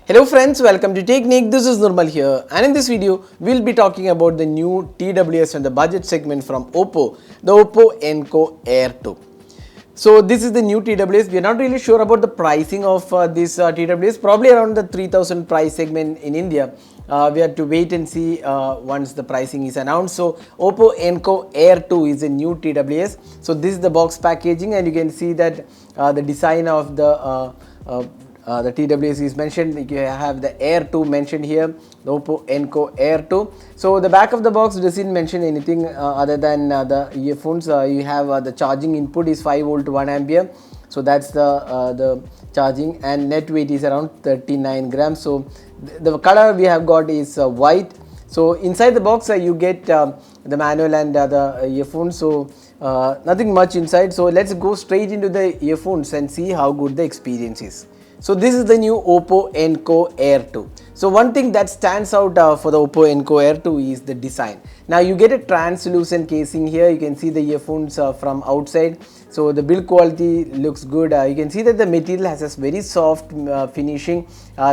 Hello friends, welcome to Technique. This is Nirmal here, and in this video we'll be talking about the new TWS and the budget segment from Oppo, the Oppo Enco Air 2. So this is the new TWS. We are not really sure about the pricing of this TWS, probably around the 3000 price segment in India. We have to wait and see once the pricing is announced. So Oppo Enco Air 2 is a new TWS. So this is the box packaging, and you can see that the design of the TWS is mentioned. You have the Air 2 mentioned here, the Oppo Enco Air 2. So the back of the box doesn't mention anything other than the earphones. You have the charging input is 5 volt 1 ampere. So that's the charging, and net weight is around 39 grams. So the color we have got is white. So inside the box you get the manual and the earphones. So nothing much inside. So let's go straight into the earphones and see how good the experience is. So this is the new Oppo Enco Air 2. So one thing that stands out for the Oppo Enco Air 2 is the design. Now you get a translucent casing here. You can see the earphones from outside. So the build quality looks good. You can see that the material has a very soft finishing.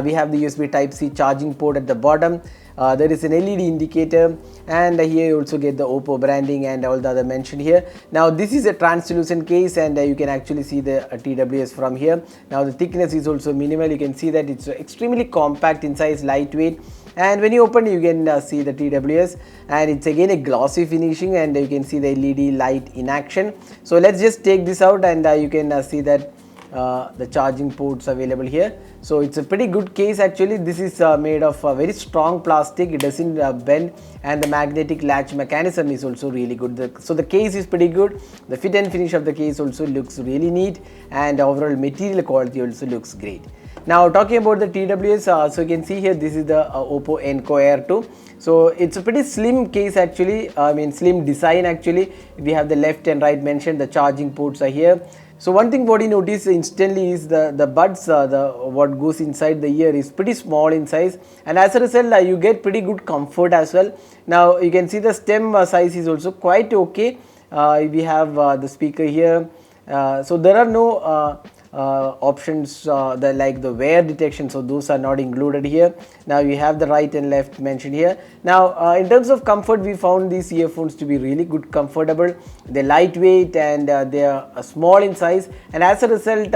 We have the USB Type-C charging port at the bottom. There is an LED indicator, and here you also get the Oppo branding and all the other mentioned here. Now this is a translucent case, and you can actually see the TWS from here. Now the thickness is also minimal. You can see that it's extremely compact in size, lightweight, and when you open you can see the TWS, and it's again a glossy finishing, and you can see the LED light in action. So let's just take this out, and you can see that the charging ports available here. So it's a pretty good case actually. This is made of very strong plastic. It doesn't bend, and the magnetic latch mechanism is also really good. So the case is pretty good. The fit and finish of the case also looks really neat, and overall material quality also looks great. Now talking about the TWS, so you can see here this is the Oppo Enco Air 2. So it's a pretty slim case actually, slim design actually. We have the left and right mentioned, the charging ports are here. So one thing what you notice instantly is the buds, what goes inside the ear is pretty small in size, and as a result you get pretty good comfort as well. Now you can see the stem size is also quite okay. We have the speaker here. So there are no options like the wear detection, so those are not included here. Now you have the right and left mentioned here. Now in terms of comfort, we found these earphones to be really good, comfortable. They're lightweight, and they are small in size, and as a result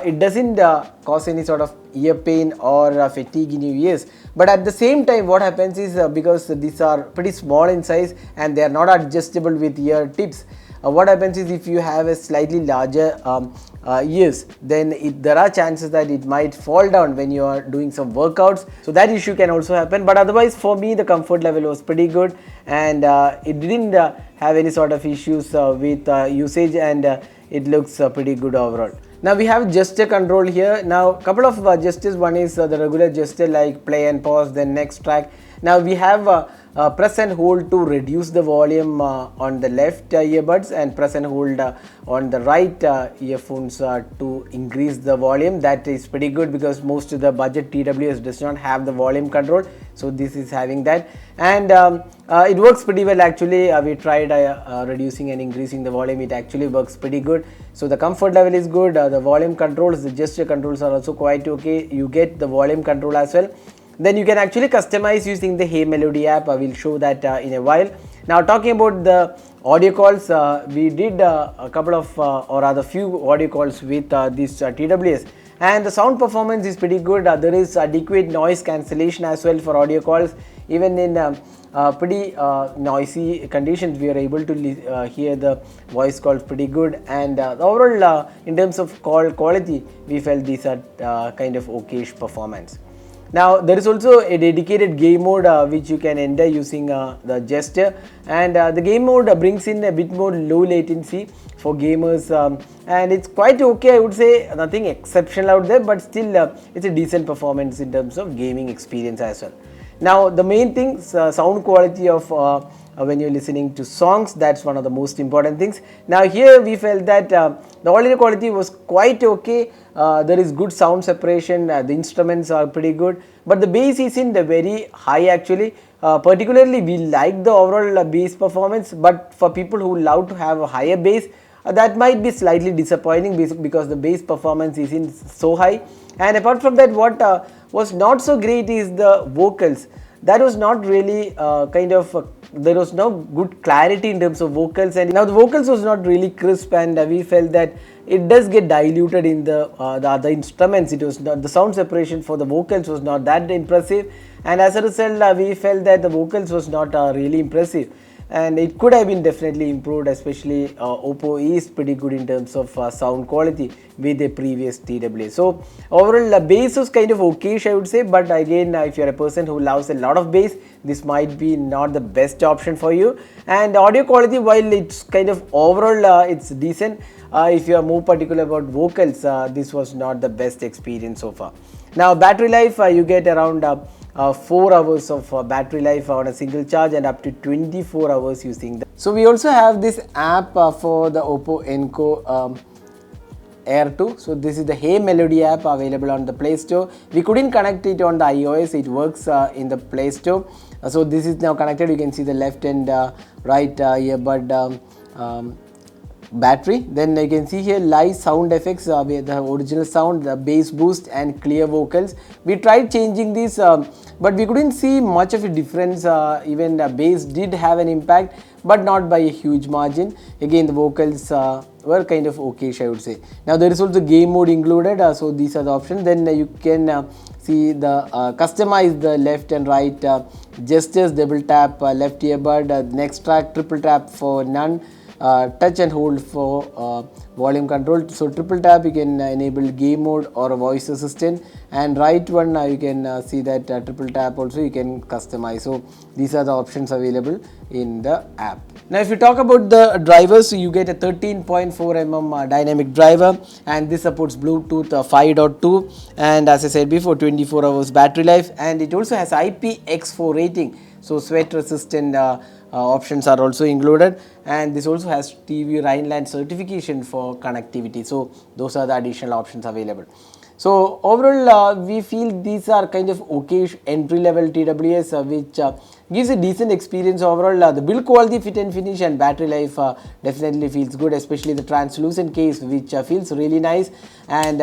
it doesn't cause any sort of ear pain or fatigue in your ears. But at the same time, what happens is because these are pretty small in size and they are not adjustable with ear tips, what happens is if you have a slightly larger ears, then there are chances that it might fall down when you are doing some workouts. So that issue can also happen. But otherwise, for me, the comfort level was pretty good, and it didn't have any sort of issues with usage, and it looks pretty good overall. Now we have gesture control here. Now couple of gestures. One is the regular gesture like play and pause, then next track. Now we have press and hold to reduce the volume on the left earbuds, and press and hold on the right earphones to increase the volume. That is pretty good because most of the budget TWS does not have the volume control. So this is having that, and it works pretty well actually. We tried reducing and increasing the volume. It actually works pretty good. So the comfort level is good. The volume controls, the gesture controls are also quite okay. You get the volume control as well. Then you can actually customize using the Hey Melody app. I will show that in a while. Now talking about the audio calls, we did a couple of or rather few audio calls with this TWS, and the sound performance is pretty good. There is adequate noise cancellation as well for audio calls. Even in pretty noisy conditions, we are able to hear the voice calls pretty good, and overall in terms of call quality, we felt these are kind of okayish performance. Now there is also a dedicated game mode which you can enter using the gesture, and the game mode brings in a bit more low latency for gamers, and it's quite okay. I would say nothing exceptional out there, but still it's a decent performance in terms of gaming experience as well. Now the main thing, sound quality of when you're listening to songs, that's one of the most important things. Now here we felt that the audio quality was quite okay. There is good sound separation, the instruments are pretty good, but the bass isn't very high actually. Particularly we like the overall bass performance, but for people who love to have a higher bass, that might be slightly disappointing because the bass performance isn't so high. And apart from that, what was not so great is the vocals. That was not really there was no good clarity in terms of vocals, and now the vocals was not really crisp, and we felt that it does get diluted in the other instruments. It was not, the sound separation for the vocals was not that impressive, and as a result we felt that the vocals was not really impressive, and it could have been definitely improved, especially Oppo is pretty good in terms of sound quality with the previous TWS. So overall bass was kind of okay, I would say, but again if you are a person who loves a lot of bass, this might be not the best option for you. And audio quality, while it's kind of overall it's decent, if you are more particular about vocals, this was not the best experience so far. Now battery life, you get around 4 hours of battery life on a single charge and up to 24 hours using that. So we also have this app for the Oppo Enco Air 2. So this is the Hey Melody app available on the Play Store. We couldn't connect it on the iOS, it works in the Play Store. So this is now connected. You can see the left and right earbud battery. Then you can see here live sound effects with the original sound, the bass boost and clear vocals. We tried changing this, but we couldn't see much of a difference. Even the bass did have an impact, but not by a huge margin. Again, the vocals were kind of okay, I would say. Now there is also game mode included, so these are the options. Then you can see the customize the left and right gestures, double tap left earbud, next track, triple tap for none, touch and hold for volume control. So triple tap you can enable game mode or a voice assistant, and right one you can see that triple tap also you can customize. So these are the options available in the app. Now if you talk about the drivers, so you get a 13.4mm dynamic driver, and this supports Bluetooth 5.2, and as I said before, 24 hours battery life, and it also has IPX4 rating, so sweat resistant options are also included, and this also has TV Rhineland certification for connectivity. So those are the additional options available. So overall we feel these are kind of okay entry level TWS which gives a decent experience overall. The build quality, fit and finish and battery life definitely feels good, especially the translucent case which feels really nice, and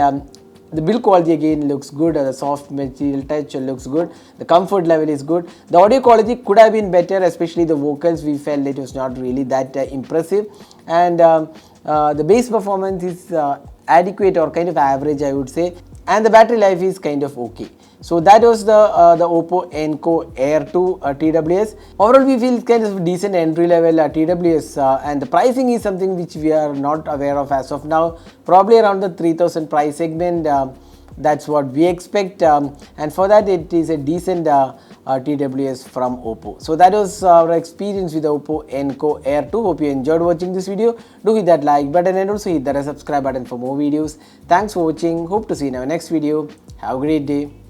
the build quality again looks good, the soft material touch looks good, the comfort level is good. The audio quality could have been better, especially the vocals, we felt it was not really that impressive, and the bass performance is adequate or kind of average, I would say, and the battery life is kind of okay. So that was the Oppo Enco Air 2 TWS. Overall we feel kind of decent entry level TWS, and the pricing is something which we are not aware of as of now, probably around the 3000 price segment. That's what we expect, and for that it is a decent TWS from Oppo. So that was our experience with the Oppo Enco Air 2. Hope you enjoyed watching this video. Do hit that like button and also hit that subscribe button for more videos. Thanks for watching. Hope to see you in our next video. Have a great day.